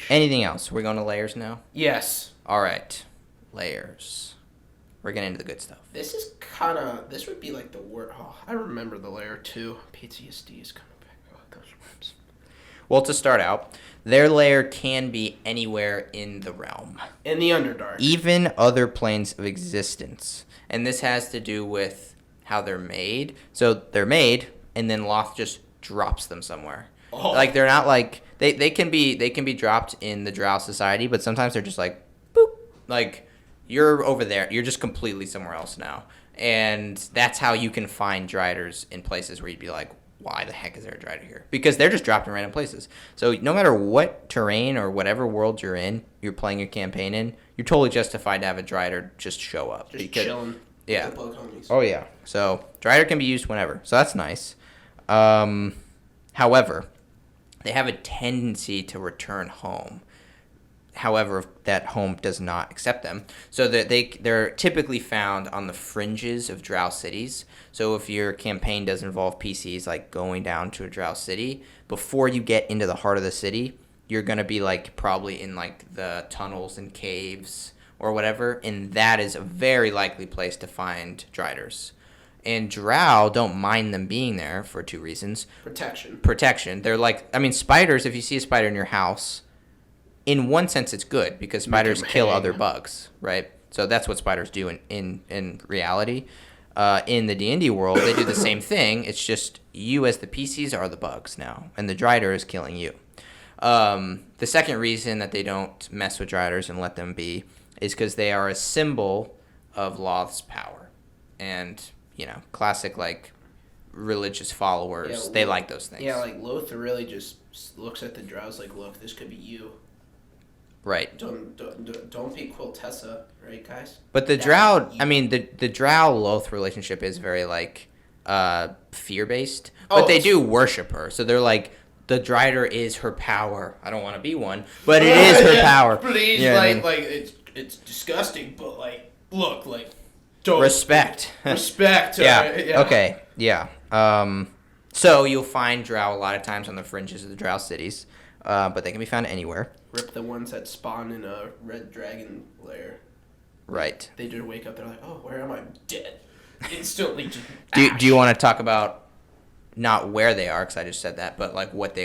Anything else? We're going to Lairs now? Yes. All right. Lairs. We're getting into the good stuff. This would be like the word. Oh, I remember the Lair too. PTSD is coming back. Oh, those words. Well, to start out, their lair can be anywhere in the realm. In the Underdark. Even other planes of existence. And this has to do with how they're made. So they're made, and then Loth just drops them somewhere. Oh. Like, they're not like... They can be dropped in the Drow society, but sometimes they're just like, boop. Like, you're over there. You're just completely somewhere else now. And that's how you can find Driders in places where you'd be like, why the heck is there a Drider here? Because they're just dropped in random places. So no matter what terrain or whatever world you're in, you're playing your campaign in, you're totally justified to have a Drider just show up. Just chilling. Yeah. With the bug homies. Oh, yeah. So Drider can be used whenever. So that's nice. However, they have a tendency to return home. However, that home does not accept them. So that they're typically found on the fringes of Drow cities. So if your campaign does involve PCs, like going down to a Drow city, before you get into the heart of the city, you're going to be like probably in like the tunnels and caves or whatever. And that is a very likely place to find Driders. And Drow don't mind them being there for two reasons. Protection. They're like, I mean, spiders, if you see a spider in your house... In one sense, it's good because spiders kill other bugs, right? So that's what spiders do in reality. In the D&D world, they do the same thing. It's just you as the PCs are the bugs now, and the Drider is killing you. The second reason that they don't mess with Driders and let them be is because they are a symbol of Loth's power. And, you know, classic, like, religious followers, they like those things. Yeah, like, Loth really just looks at the Drows like, look, this could be you. Right. Don't be Quiltessa, right, guys? But the Drow, I mean, the Drow-Loth relationship is very, like, fear-based. But they do worship her. So they're like, the Drider is her power. I don't want to be one, but it is her power. Please, you know like, it's disgusting, but, like, look, like, don't... Respect. Respect. Yeah. Okay, yeah. So you'll find Drow a lot of times on the fringes of the Drow cities, but they can be found anywhere. Rip the ones that spawn in a red dragon lair. Right. They just wake up, they're like, oh, where am I? Dead. Instantly just do you want to talk about not where they are, because I just said that, but like what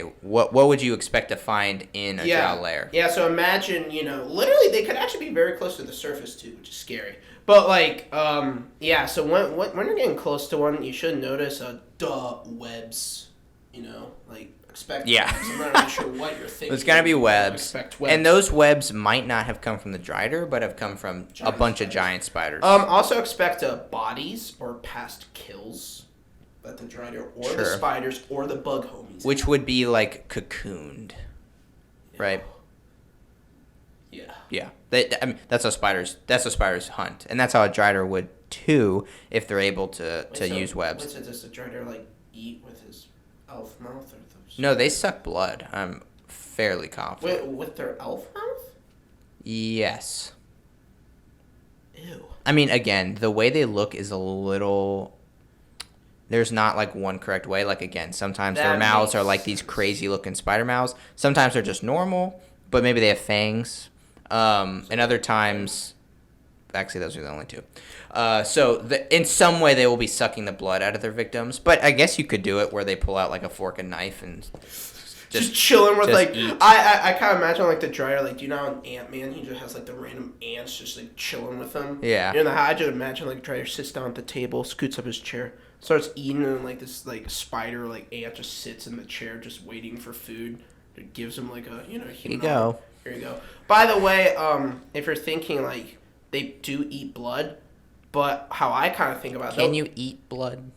would you expect to find in a Drow lair? Yeah, so imagine, you know, literally they could actually be very close to the surface too, which is scary. But like, so when you're getting close to one, you should notice webs, you know, like expect webs. I'm not really sure what you're thinking. There's gonna be webs. Expect webs. And those webs might not have come from the Drider, but have come from a bunch of giant spiders. Also expect bodies or past kills that the Drider or the spiders or the bug homies. Which would be like cocooned, right? Yeah. I mean, that's how spiders hunt, and that's how a Drider would too if they're able to use webs. Does a Drider like eat with his elf mouth or? No, they suck blood. I'm fairly confident. With their elf mouth? Yes. Ew. I mean, again, the way they look is a little... There's not, like, one correct way. Like, again, sometimes their mouths are, like, these crazy-looking spider mouths. Sometimes they're just normal, but maybe they have fangs. And other times... Actually, those are the only two. In some way, they will be sucking the blood out of their victims. But I guess you could do it where they pull out, like, a fork and knife and just chilling with, like... eat. I kind of imagine, like, the Drider, like, do you know how Ant-Man, he just has, like, the random ants just, like, chilling with them? Yeah. You know how I just imagine, like, Drider sits down at the table, scoots up his chair, starts eating, and, like, this, like, spider, like, ant just sits in the chair just waiting for food. It gives him, like, a, you know... Here you go. Here you go. By the way, if you're thinking, like... They do eat blood, but how I kind of think about it... Can you eat blood?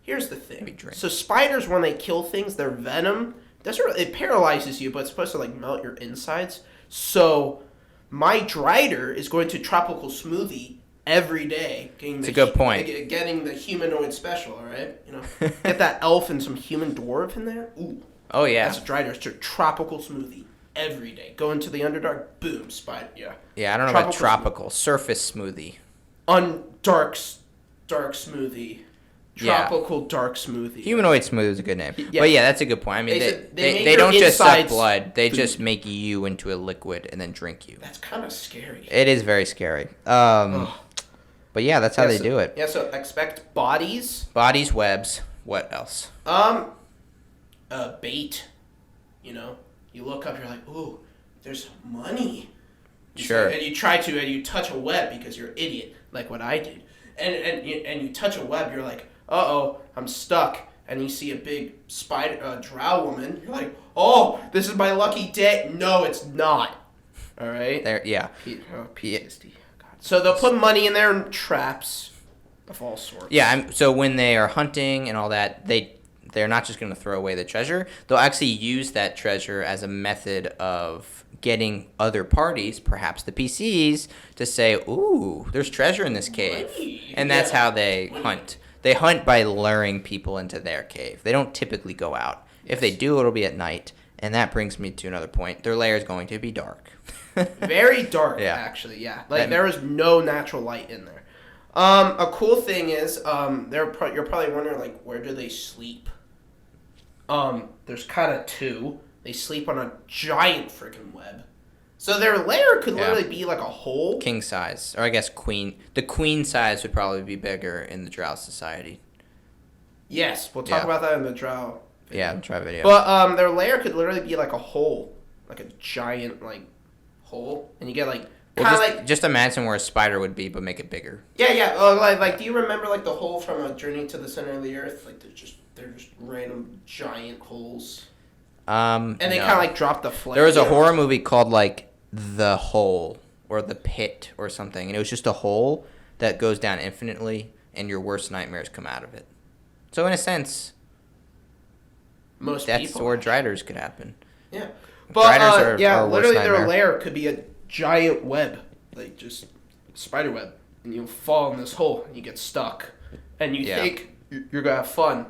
Here's the thing. So spiders, when they kill things, their venom, it paralyzes you, but it's supposed to like melt your insides. So my Drider is going to tropical smoothie every day. It's a good point. Getting the humanoid special, all right? You know, get that elf and some human dwarf in there. Ooh. Oh, yeah. That's a Drider. It's a tropical smoothie. Every day. Go into the Underdark, boom, spider, yeah. Yeah, I don't know about tropical. Surface smoothie. Dark smoothie. Tropical dark smoothie. Humanoid smoothie is a good name. Yeah. But yeah, that's a good point. I mean, they don't just suck blood. They just make you into a liquid and then drink you. That's kind of scary. It is very scary. But yeah, that's how they do it. Yeah, so expect bodies. Bodies, webs. What else? Bait. You know, you look up, you're like, ooh, there's money. Sure. And you try to, and you touch a web because you're an idiot, like what I did. And you touch a web, you're like, uh-oh, I'm stuck. And you see a big spider, drow woman. You're like, oh, this is my lucky day. No, it's not. All right? Yeah. PTSD. God. So they'll put money in there and traps of all sorts. Yeah, so when they are hunting and all that, they're not just going to throw away the treasure. They'll actually use that treasure as a method of getting other parties, perhaps the PCs, to say, ooh, there's treasure in this cave. Money. And that's how they hunt. They hunt by luring people into their cave. They don't typically go out. If they do, it'll be at night. And that brings me to another point. Their lair is going to be dark. Very dark, actually, yeah. Like, there is no natural light in there. A cool thing is, you're probably wondering, like, where do they sleep? There's kind of two. They sleep on a giant freaking web. So their lair could literally be like a hole. King size. Or I guess queen. The queen size would probably be bigger in the drow society. Yes, we'll talk about that in the drow video. Yeah, drow video. But their lair could literally be like a hole. Like a giant, like, hole. And you get, like, just imagine where a spider would be, but make it bigger. Yeah. Like, do you remember, like, the hole from A Journey to the Center of the Earth? Like, they're just random giant holes. And they kind of, like, drop the flame. There was a horror movie called, like, The Hole or The Pit or something. And it was just a hole that goes down infinitely, and your worst nightmares come out of it. So, in a sense, that's where Driders could happen. Yeah. But, are literally nightmare. their lair could be a giant web. Like, just spider web. And you'll fall in this hole, and you get stuck. And you think you're going to have fun.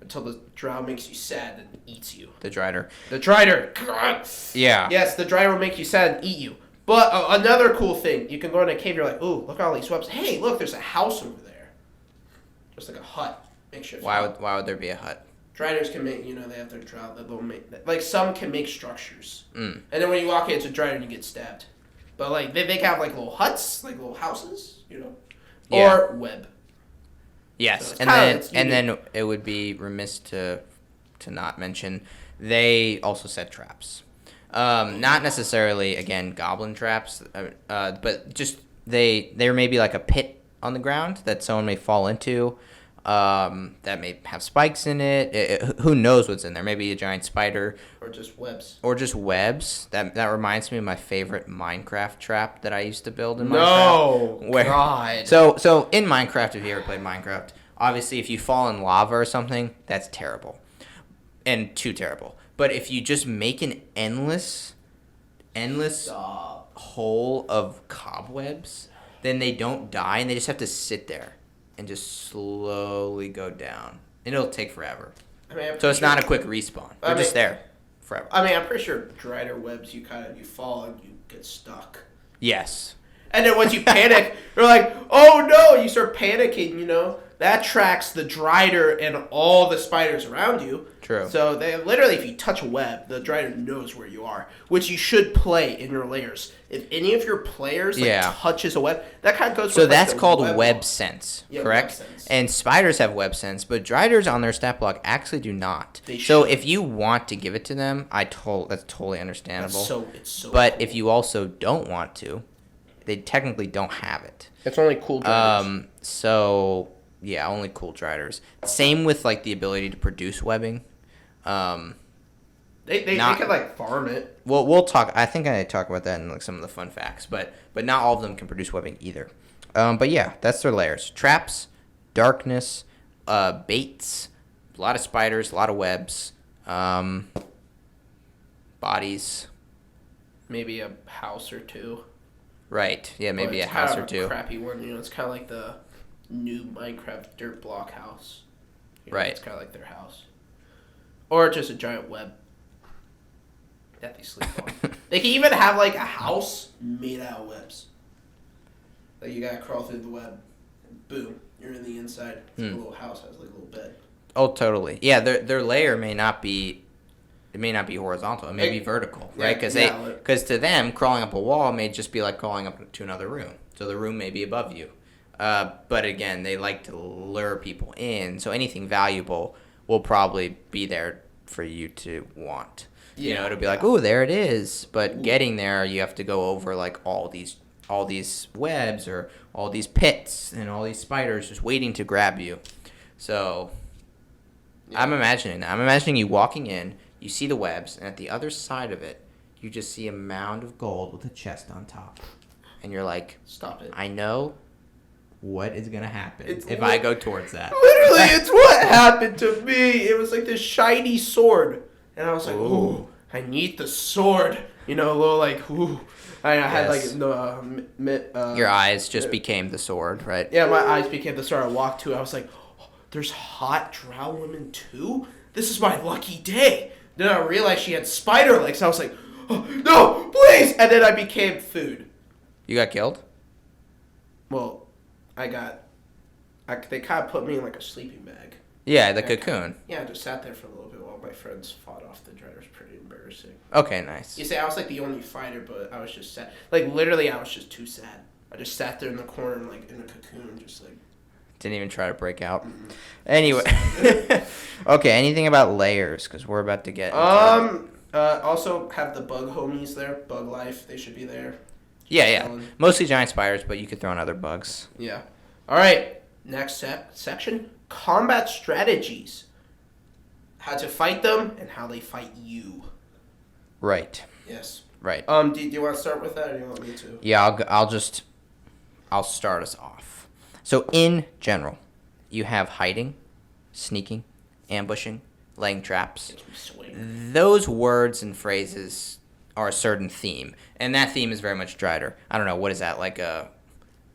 Until the drow makes you sad and eats you. The Drider. The Drider. God. Yeah. Yes, the Drider will make you sad and eat you. But another cool thing, you can go in a cave, you're like, ooh, look at all these webs. Hey, look, there's a house over there. Just like a hut. Why would there be a hut? Driders can make, they have their drow, they'll make, like, some can make structures. Mm. And then when you walk in, it's a Drider and you get stabbed. But, like, they can have, like, little huts, like little houses, or web. Yes, so and then it would be remiss to not mention they also set traps. Not necessarily again goblin traps, but just there may be like a pit on the ground that someone may fall into. That may have spikes in it. Who knows what's in there? Maybe a giant spider. Or just webs. That reminds me of my favorite Minecraft trap that I used to build in Minecraft. God. So in Minecraft, if you ever played Minecraft, obviously if you fall in lava or something, that's terrible. And too terrible. But if you just make an endless hole of cobwebs, then they don't die and they just have to sit there and just slowly go down. And it'll take forever. So it's not a quick respawn. They're just there forever. I mean, I'm pretty sure Drider webs, you fall and you get stuck. Yes. And then once you panic, you're like, oh no, you start panicking, That tracks the Drider and all the spiders around you. True. So they literally, if you touch a web, the Drider knows where you are, which you should play in your lairs. If any of your players touches a web, that kind of goes. So that's called web sense, correct? Web sense. And spiders have web sense, but Driders on their stat block actually do not. So if you want to give it to them, that's totally understandable. It's so. But cool. if you also don't want to, they technically don't have it. It's only cool Driders. So. Yeah, only cool Driders. Same with like the ability to produce webbing. They can like farm it. Well, we'll talk. I think I talk about that in like some of the fun facts, but not all of them can produce webbing either. But yeah, that's their lairs: traps, darkness, baits, a lot of spiders, a lot of webs, bodies, maybe a house or two. Right. Yeah, maybe a house or two. Crappy one. It's kind of like the new Minecraft dirt block house. Right. It's kind of like their house. Or just a giant web that they sleep on. They can even have like a house made out of webs. Like you gotta crawl through the web. And boom. You're in the inside. It's like a little house has like a little bed. Oh, totally. Yeah, their layer may not be. It may not be horizontal. It may be vertical, right? Because to them, crawling up a wall may just be like crawling up to another room. So the room may be above you. But again, they like to lure people in. So anything valuable will probably be there for you to want. Yeah, it'll be like, oh, there it is. But getting there, you have to go over like all these webs or all these pits and all these spiders just waiting to grab you. So I'm imagining you walking in. You see the webs, and at the other side of it, you just see a mound of gold with a chest on top. And you're like, stop it. I know what is going to happen if I go towards that. Literally, it's what happened to me. It was like this shiny sword. And I was like, ooh, I need the sword. A little like, ooh. I had like your eyes just became the sword, right? Yeah, my eyes became the sword. I walked to it. I was like, oh, there's hot drow women too? This is my lucky day. Then I realized she had spider legs. I was like, oh, no, please! And then I became food. You got killed? Well, they kind of put me in like a sleeping bag. Yeah, the cocoon. I just sat there for a little bit while my friends fought off the Driders. Pretty embarrassing. Okay, nice. You say I was like the only fighter, but I was just sad. Like literally, I was just too sad. I just sat there in the corner, like in a cocoon, just like. Didn't even try to break out. Mm-hmm. Anyway, okay. Anything about Lairs? Because we're about to get. Also have the bug homies there. Bug life. They should be there. Yeah. Mostly giant spiders, but you could throw in other bugs. Yeah. All right. Next section: combat strategies. How to fight them and how they fight you. Right. Yes. Right. Do you want to start with that, or do you want me to? Yeah, I'll start us off. So in general, you have hiding, sneaking, ambushing, laying traps. Those words and phrases are a certain theme, and that theme is very much Drider. I don't know, what is that,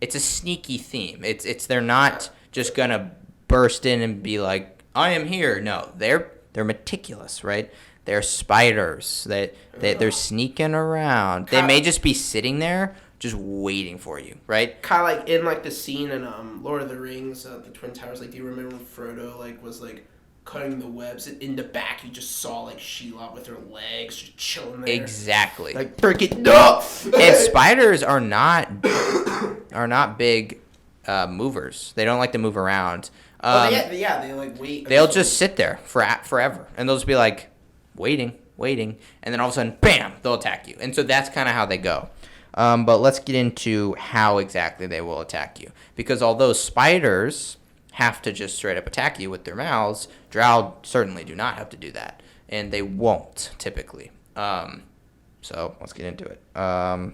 it's a sneaky theme. They're not just gonna burst in and be like, I am here. No, they're meticulous, right? They're spiders. They're sneaking around. They may just be sitting there just waiting for you, right? Kind of like in like the scene in Lord of the Rings, the Twin Towers. Like, do you remember when Frodo was cutting the webs? And in the back, you just saw Shelob with her legs just chilling there. Exactly. Like, freaking no. And spiders are not big movers. They don't like to move around. They wait. They'll just sit there forever, and they'll just be like waiting, and then all of a sudden, bam, they'll attack you. And so that's kind of how they go. But let's get into how exactly they will attack you. Because although spiders have to just straight up attack you with their mouths, drow certainly do not have to do that. And they won't, typically. So let's get into it. I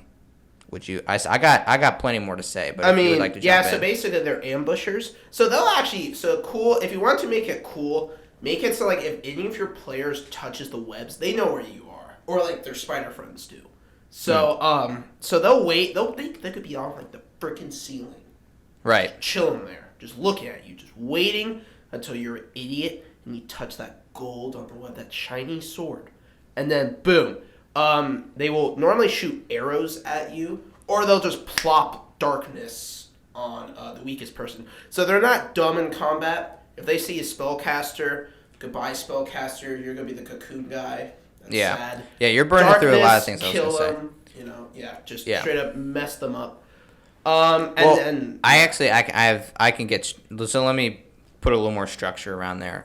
got plenty more to say, but if you would like to jump in. So basically they're ambushers. So they'll actually, cool, if you want to make it cool, make it so if any of your players touches the webs, they know where you are. Or their spider friends do. So, so they'll wait. They could be on the freaking ceiling, right? Just chilling there, just looking at you, just waiting until you're an idiot and you touch that gold on the web, that shiny sword, and then boom. They will normally shoot arrows at you, or they'll just plop darkness on the weakest person. So they're not dumb in combat. If they see a spellcaster, goodbye spellcaster. You're gonna be the cocoon guy. Sad. Yeah, you're burning through a lot of things I was going to say. Just straight up mess them up. I can get, so let me put a little more structure around there.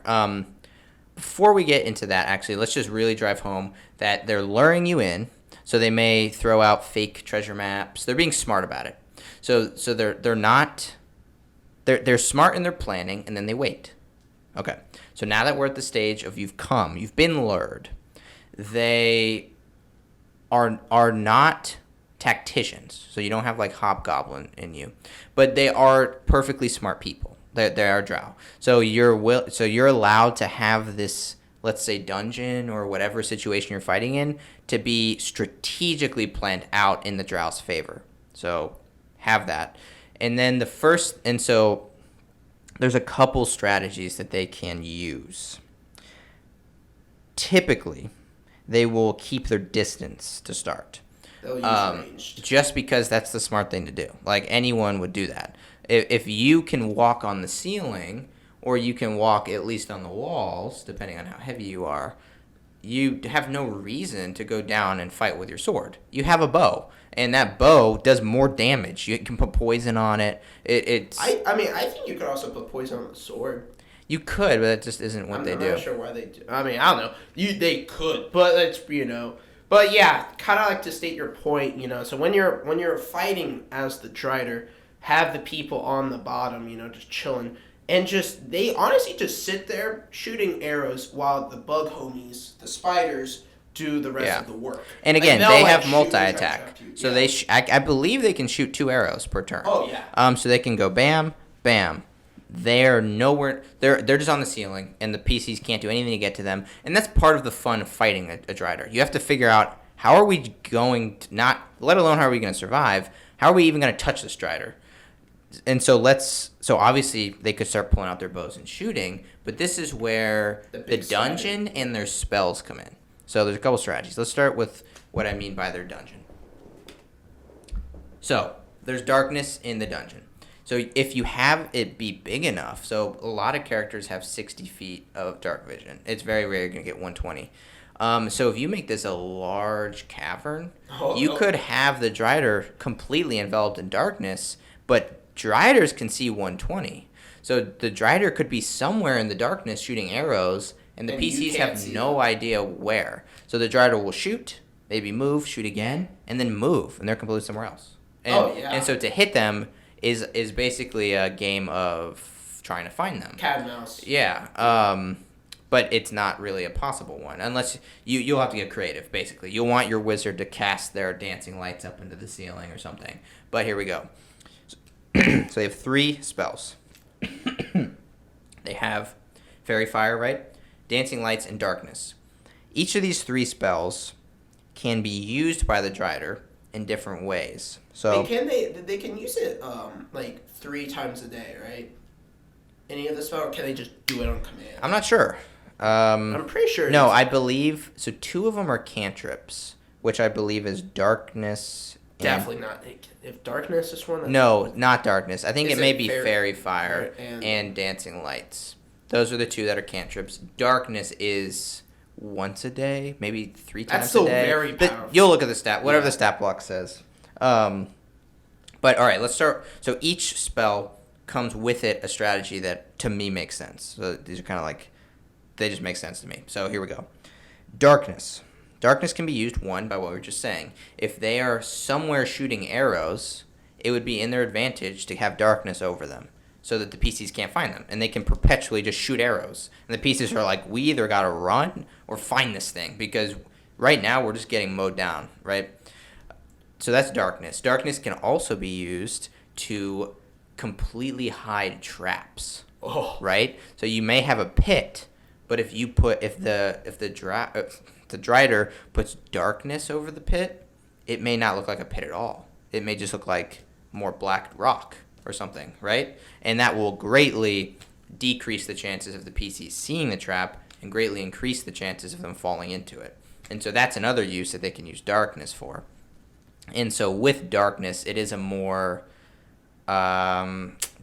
Before we get into that, actually, let's just really drive home that they're luring you in, so they may throw out fake treasure maps. They're being smart about it. So they're not, smart in their planning, and then they wait. Okay, so now that we're at the stage of you've been lured, they are not tacticians, so you don't have hobgoblin in you, but they are perfectly smart people. They are drow, so you're allowed to have this, let's say, dungeon or whatever situation you're fighting in to be strategically planned out in the drow's favor. So have that, and then so there's a couple strategies that they can use. Typically, they will keep their distance to start. They'll use ranged. Just because that's the smart thing to do. Anyone would do that. If you can walk on the ceiling, or you can walk at least on the walls, depending on how heavy you are, you have no reason to go down and fight with your sword. You have a bow, and that bow does more damage. You can put poison on it. I mean, I think you could also put poison on the sword. You could, but that just isn't what they do. I'm not sure why they do. I mean, I don't know. They could, but it's But yeah, kind of like to state your point, So when you're fighting as the Drider, have the people on the bottom, just chilling, and they honestly just sit there shooting arrows while the bug homies, the spiders, do the rest of the work. And again, they have multi-attack, so I believe they can shoot 2 arrows per turn. Oh yeah. So they can go bam, bam. They're nowhere. They're just on the ceiling, and the PCs can't do anything to get to them. And that's part of the fun of fighting a Drider. You have to figure out how are we going to not, let alone how are we going to survive. How are we even going to touch this Drider? And so obviously they could start pulling out their bows and shooting, but this is where the dungeon and their spells come in. So there's a couple strategies. Let's start with what I mean by their dungeon. So there's darkness in the dungeon. So if you have it be big enough, so a lot of characters have 60 feet of dark vision. It's very rare you're going to get 120. So if you make this a large cavern, you could have the Drider completely enveloped in darkness, but Driders can see 120. So the Drider could be somewhere in the darkness shooting arrows, and the PCs have no idea where. So the Drider will shoot, maybe move, shoot again, and then move, and they're completely somewhere else. And so to hit them is basically a game of trying to find them. Cat and mouse. Yeah. But it's not really a possible one unless you'll have to get creative. Basically, you'll want your wizard to cast their dancing lights up into the ceiling or something. But here we go. So they have 3 spells. They have Fairy Fire, right? Dancing Lights, and Darkness. Each of these 3 spells can be used by the Drider in different ways. So they can use it like 3 times a day, right? Any of the spell, or can they just do it on command? I'm not sure. I'm pretty sure. No, I believe so. 2 of them are cantrips, which I believe is Darkness. Definitely not. If Darkness is one. No, not Darkness. I think it may be Fairy Fire and Dancing Lights. Those are the 2 that are cantrips. Darkness is once a day, maybe 3 times a day. That's still very powerful. You'll look at the stat, whatever the stat block says. But all right, let's start. So each spell comes with it a strategy that to me makes sense. So these are kind of like, they just make sense to me. So here we go. Darkness. Darkness can be used, one, by what we were just saying. If they are somewhere shooting arrows, it would be in their advantage to have darkness over them so that the PCs can't find them. And they can perpetually just shoot arrows. And the PCs are like, we either got to run or find this thing because right now we're just getting mowed down, right? So that's darkness. Darkness can also be used to completely hide traps, right? So you may have a pit, but if the Drider puts darkness over the pit, it may not look like a pit at all. It may just look like more black rock or something, right? And that will greatly decrease the chances of the PCs seeing the trap and greatly increase the chances of them falling into it. And so that's another use that they can use darkness for. And so with darkness, it is a more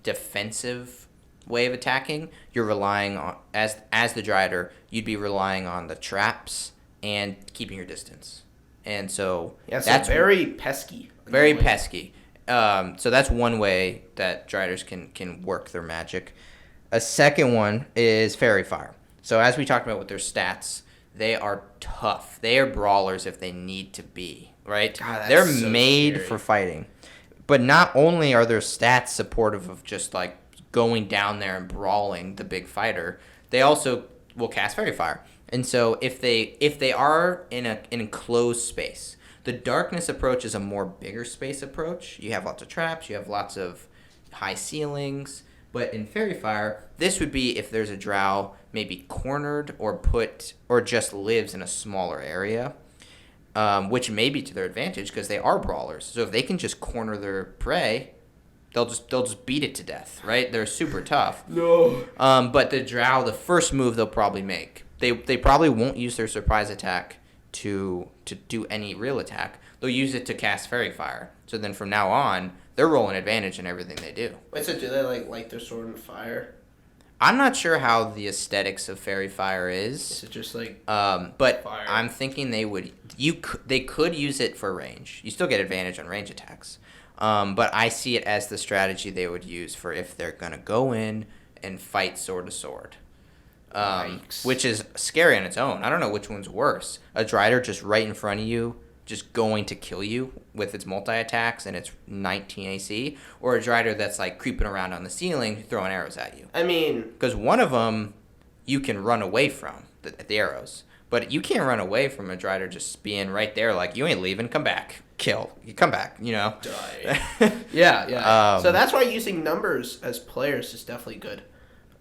defensive way of attacking. You're relying on, as the Drider, you'd be relying on the traps and keeping your distance. And so that's very pesky. Very pesky. So that's one way that Driders can work their magic. A second one is Fairy Fire. So as we talked about with their stats, they are tough. They are brawlers if they need to be, right? God, they're so made scary. for fighting. But not only are their stats supportive of just like going down there and brawling the big fighter, they also will cast Fairy Fire. And so if they are in an enclosed space, the darkness approach is a more bigger space approach. You have lots of traps, you have lots of high ceilings. But in Fairy Fire, this would be if there's a drow maybe cornered or just lives in a smaller area, which may be to their advantage because they are brawlers. So if they can just corner their prey, they'll just beat it to death, right? They're super tough. No. But the drow, the first move they'll probably make, they probably won't use their surprise attack to do any real attack. They'll use it to cast Fairy Fire. So then from now on, they're rolling advantage in everything they do. Wait, so do they like light their sword on fire? I'm not sure how the aesthetics of Fairy Fire is. Is it just like but fire? I'm thinking they could use it for range. You still get advantage on range attacks. But I see it as the strategy they would use for if they're going to go in and fight sword to sword. Which is scary on its own. I don't know which one's worse. A Drider just right in front of you, just going to kill you with its multi-attacks and its 19 AC, or a Drider that's like creeping around on the ceiling throwing arrows at you. I mean... Because one of them you can run away from, the arrows. But you can't run away from a Drider just being right there like, you ain't leaving, come back. Kill. You come back, you know? Die. Yeah. So that's why using numbers as players is definitely good.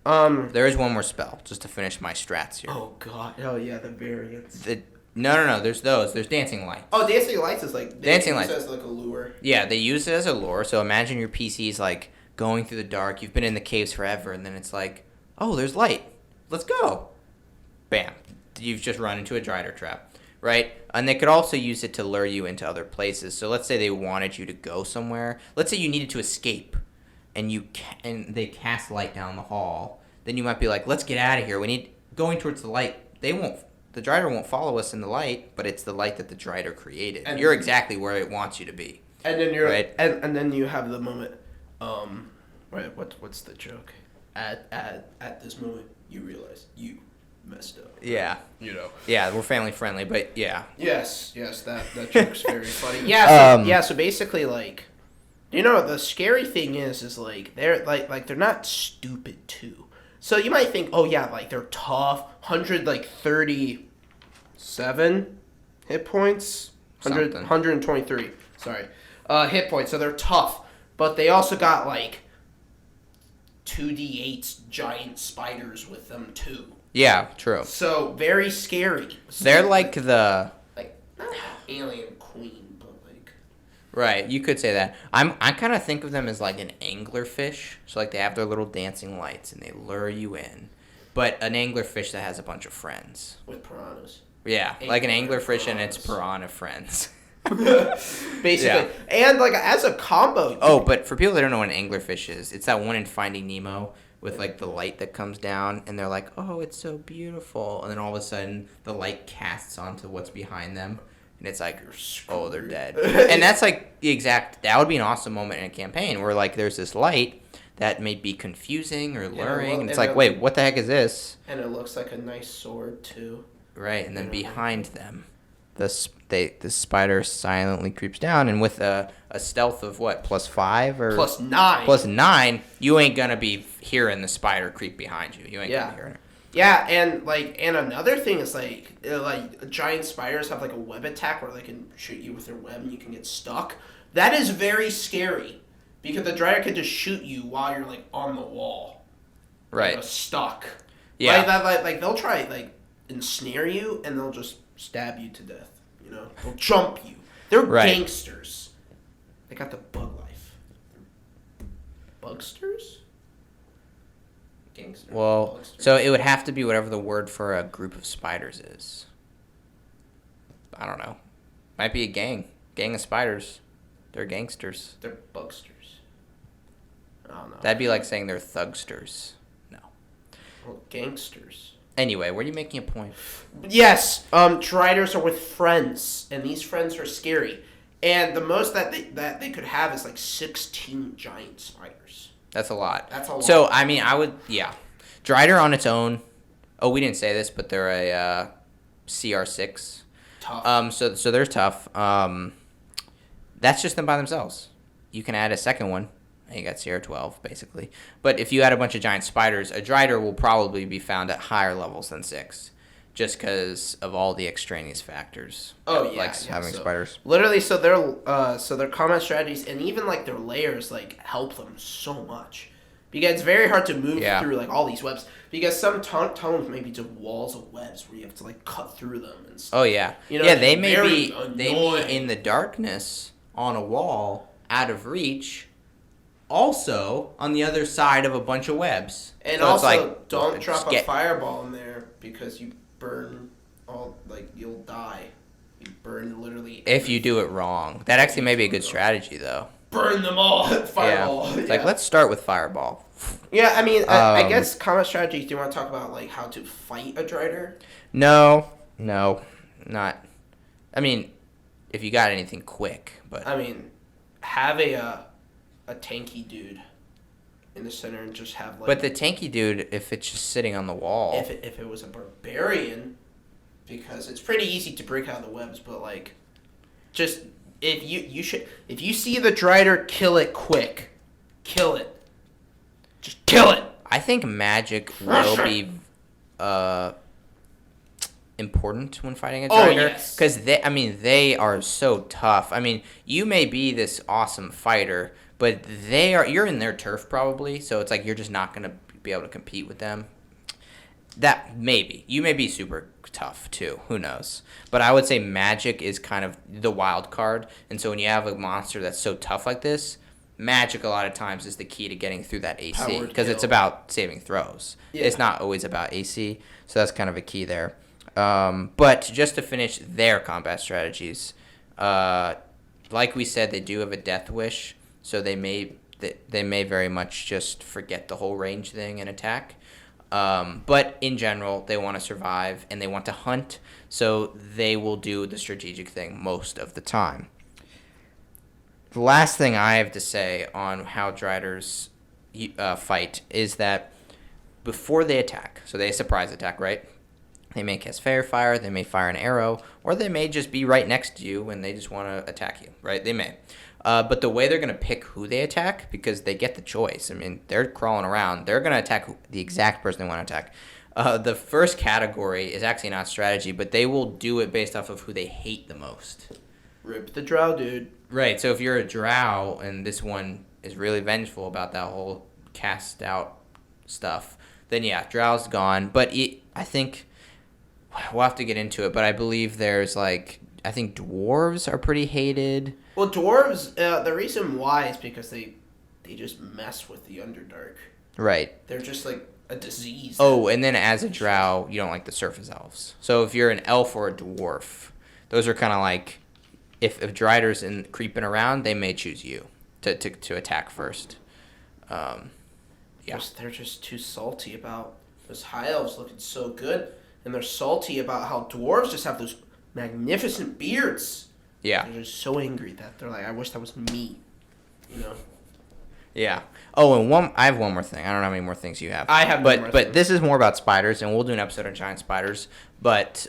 There is one more spell, just to finish my strats here. Oh, God. Oh, yeah, the variants. No. There's those. There's Dancing Lights. Oh, Dancing Lights is like... Dancing Lights. As like a lure. Yeah, they use it as a lure. So imagine your PC's like going through the dark. You've been in the caves forever, and then it's like, oh, there's light. Let's go. Bam. You've just run into a Drider trap, right? And they could also use it to lure you into other places. So let's say they wanted you to go somewhere. Let's say you needed to escape, and they cast light down the hall. Then you might be like, let's get out of here. We need going towards the light. The Drider won't follow us in the light, but it's the light that the Drider created. And you're exactly where it wants you to be. And then you're right? and then you have the moment. Right. What's the joke? At this moment, you realize you messed up. Yeah. You know. Yeah, we're family friendly, but yeah. Yes, that joke's very funny. Yeah. So basically, like, you know, the scary thing is like they're like they're not stupid too. So you might think, oh yeah, like they're tough, 137 hit points, 123. Sorry, hit points. So they're tough, but they also got like 2d8 giant spiders with them too. Yeah, true. So very scary. They're like the not alien queen, but like right. You could say that. I kind of think of them as like an anglerfish. So like they have their little dancing lights and they lure you in, but an anglerfish that has a bunch of friends with piranhas. Yeah, like an anglerfish and its piranha friends. Basically, yeah. And like as a combo. Oh, but for people that don't know what an anglerfish is, it's that one in Finding Nemo with like the light that comes down, and they're like, "Oh, it's so beautiful," and then all of a sudden the light casts onto what's behind them, and it's like, "Oh, they're dead." And that's like the exact. That would be an awesome moment in a campaign where like there's this light that may be confusing or luring, and it's like, "Wait, what the heck is this?" And it looks like a nice sword too. Right, and then behind them, the spider silently creeps down, and with a stealth of what, +5 or +9? +9, you ain't gonna be hearing the spider creep behind you. You ain't gonna be hearing it. Yeah, and another thing is like giant spiders have like a web attack where they can shoot you with their web and you can get stuck. That is very scary because the Drider can just shoot you while you're like on the wall, right? Stuck. Yeah. Like they'll try like ensnare you and they'll just stab you to death. You know, they'll jump you. They're gangsters. They got the bug life. Bugsters? Gangsters. Well, Bugsters. So it would have to be whatever the word for a group of spiders is. I don't know. Might be a gang. Gang of spiders. They're gangsters. They're bugsters. I don't know. That'd be like saying they're thugsters. No. Well, gangsters. Anyway, were you making a point? Yes, Driders are with friends, and these friends are scary. And the most that they could have is like 16 giant spiders. That's a lot. That's a lot. So, I mean, Drider on its own, oh, we didn't say this, but they're a CR6. Tough. So they're tough. That's just them by themselves. You can add a second one. You got CR12, basically. But if you add a bunch of giant spiders, a Drider will probably be found at higher levels than 6. Just because of all the extraneous factors. Oh, yeah. Like having spiders. Literally, so their combat strategies and even like their Lairs like help them so much. Because it's very hard to move through like all these webs. Because some tunnels may be just walls of webs where you have to like cut through them and stuff. Oh, yeah. You know, yeah, they may be annoying. in the darkness on a wall out of reach. Also, on the other side of a bunch of webs. And so also, like, don't drop a fireball in there because you burn all, like, you'll die. You burn literally. If you do it wrong, that actually may be a good strategy though. Burn them all. Fireball. Yeah. It's like, let's start with fireball. Yeah, I mean, I guess combat strategies. Do you want to talk about like how to fight a Drider? No, not. I mean, if you got anything quick, but I mean, have a tanky dude in the center and just have like. But the tanky dude, if it's just sitting on the wall. If it was a barbarian, because it's pretty easy to break out of the webs, but like, just if you see the Drider, kill it quick, kill it. Just kill it. I think magic will be important when fighting a Drider. Because they are so tough. I mean, you may be this awesome fighter, but you're in their turf probably, so it's like you're just not gonna be able to compete with them. You may be super tough too. Who knows? But I would say magic is kind of the wild card, and so when you have a monster that's so tough like this. Magic a lot of times is the key to getting through that AC because it's about saving throws. Yeah. It's not always about AC, so that's kind of a key there. But just to finish their combat strategies, like we said, they do have a death wish, so they may very much just forget the whole range thing and attack. But in general, they want to survive and they want to hunt, so they will do the strategic thing most of the time. The last thing I have to say on how Driders fight is that before they attack, so they surprise attack, right? They may cast Fair Fire, they may fire an arrow, or they may just be right next to you and they just want to attack you, right? They may. But the way they're going to pick who they attack, because they get the choice. I mean, they're crawling around. They're going to attack the exact person they want to attack. The first category is actually not strategy, but they will do it based off of who they hate the most. Rip the drow, dude. Right, so if you're a drow and this one is really vengeful about that whole cast out stuff, then yeah, drow's gone. But I think we'll have to get into it, but I believe there's I think dwarves are pretty hated. Well, dwarves, the reason why is because they just mess with the Underdark. Right. They're just like a disease. Oh, and then as a drow, you don't like the surface elves. So if you're an elf or a dwarf, those are kind of like... If Driders creeping around, they may choose you to attack first. Yeah. They're just too salty about those high elves looking so good, and they're salty about how dwarves just have those magnificent beards. Yeah. They're just so angry that they're like, I wish that was me. You know. Yeah. Oh, and I have one more thing. I don't know how many more things you have. I have. But this is more about spiders, and we'll do an episode on giant spiders. But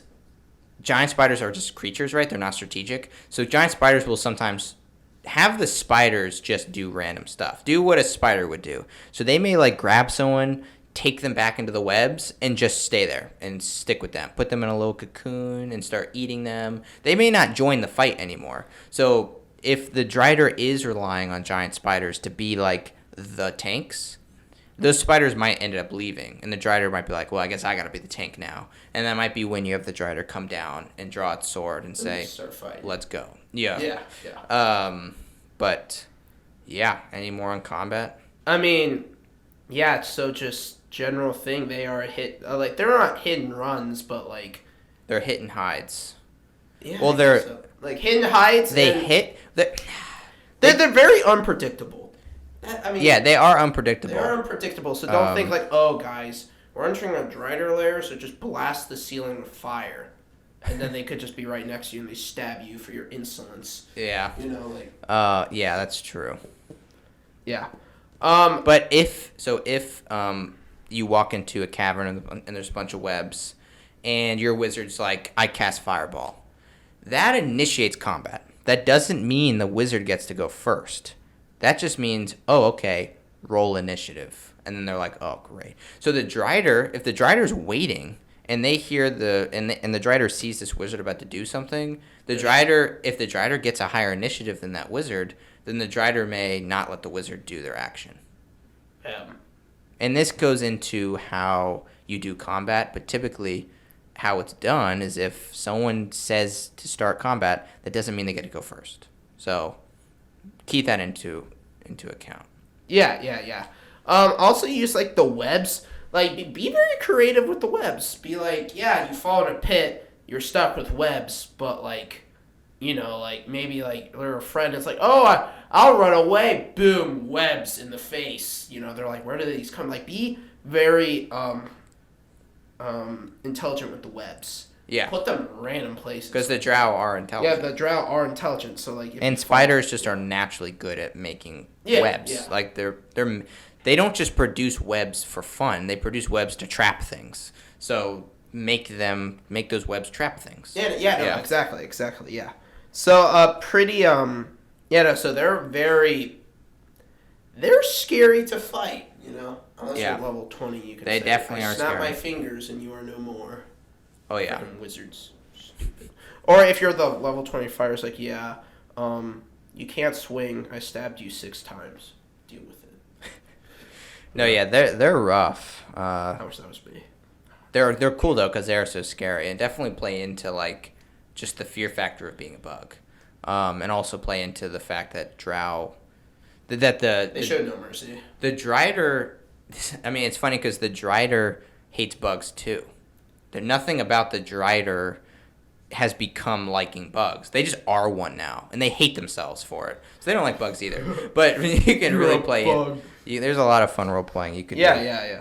giant spiders are just creatures, right? They're not strategic. So giant spiders will sometimes have the spiders just do random stuff. Do what a spider would do. So they may grab someone, take them back into the webs, and just stay there and stick with them. Put them in a little cocoon and start eating them. They may not join the fight anymore. So if the Drider is relying on giant spiders to be the tanks, those spiders might end up leaving, and the Drider might be like, well, I guess I gotta be the tank now. And that might be when you have the Drider come down and draw its sword and say, let's go. Yeah. But, yeah, any more on combat? I mean, yeah, so just general thing, they are they're not hit and runs, but, they're hit and hides. Yeah, well, they're... So. Hit and hides... They're very unpredictable. I mean, yeah, they are unpredictable. They are unpredictable, so don't think oh, guys, we're entering a Drider lair, so just blast the ceiling with fire. And then they could just be right next to you and they stab you for your insolence. Yeah. You know, yeah, that's true. Yeah. But if you walk into a cavern and there's a bunch of webs, and your wizard's like, I cast Fireball, that initiates combat. That doesn't mean the wizard gets to go first. That just means, oh, okay, roll initiative. And then they're like, oh, great. So if the Drider's waiting and they hear and the Drider sees this wizard about to do something, if the Drider gets a higher initiative than that wizard, then the Drider may not let the wizard do their action. And this goes into how you do combat, but typically how it's done is if someone says to start combat, that doesn't mean they get to go first. So keep that into account. Yeah. Also use the webs. Be very creative with the webs. Be you fall in a pit, you're stuck with webs, but like, you know, like maybe like they're a friend. It's like, oh, I'll run away. Boom, webs in the face. You know, they're like, where do these come? Like, be very intelligent with the webs. Yeah. Put them in random places. Because the drow are intelligent. Yeah, the drow are intelligent. So like, and spiders just are naturally good at making webs. Yeah. Like they don't just produce webs for fun. They produce webs to trap things. So make those webs trap things. Yeah, exactly. Yeah. So pretty so they're scary to fight, you know. Unless you're level 20, you can they say, definitely are snap scary. my fingers and you are no more. Oh yeah. Freaking wizards. Stupid. Or if you're the level 20 fighter, it's like, you can't swing. I stabbed you 6 times. Deal with it. No, yeah, they're rough. How much that was me? They're cool though because they are so scary and definitely play into like just the fear factor of being a bug, and also play into the fact that drow, they show no mercy. The Drider, I mean, it's funny because the Drider hates bugs too. There's nothing about the Drider has become liking bugs. They just are one now, and they hate themselves for it. So they don't like bugs either. But you can really play it. There's a lot of fun role playing you could do. Yeah.